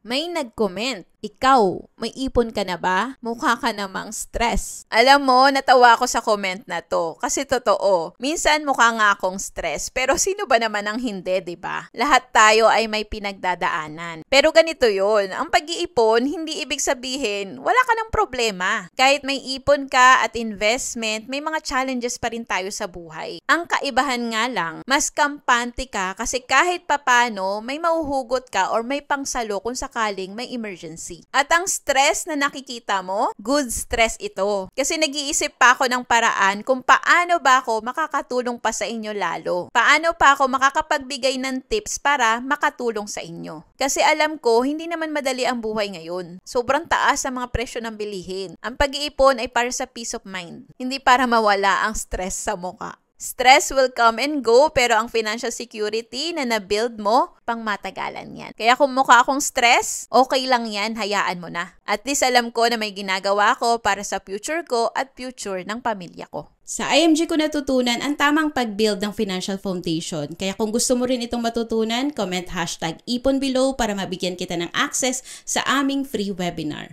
May nag-comment, ikaw, may ipon ka na ba? Mukha ka namang stress. Alam mo, natawa ako sa comment na to kasi totoo. Minsan mukha nga akong stress pero sino ba naman ang hindi, 'di ba? Lahat tayo ay may pinagdadaanan. Pero ganito 'yon, ang pag-iipon hindi ibig sabihin wala ka ng problema. Kahit may ipon ka at investment, may mga challenges pa rin tayo sa buhay. Ang kaibahan nga lang, mas kampante ka kasi kahit papano may mauhugot ka or may pangsalo kung sakaling may emergency. At ang stress na nakikita mo, good stress ito. Kasi nag-iisip pa ako ng paraan kung paano ba ako makakatulong pa sa inyo lalo. Paano pa ako makakapagbigay ng tips para makatulong sa inyo. Kasi alam ko, hindi naman madali ang buhay ngayon. Sobrang taas ang mga presyo ng bilihin. Ang pag-iipon ay para sa peace of mind. Hindi para mawala ang stress sa mukha. Stress will come and go pero ang financial security na na-build mo, pang matagalan yan. Kaya kung mukha akong stress, okay lang yan, hayaan mo na. At least alam ko na may ginagawa ko para sa future ko at future ng pamilya ko. Sa IMG ko natutunan ang tamang pag-build ng financial foundation. Kaya kung gusto mo rin itong matutunan, comment #ipon below para mabigyan kita ng access sa aming free webinar.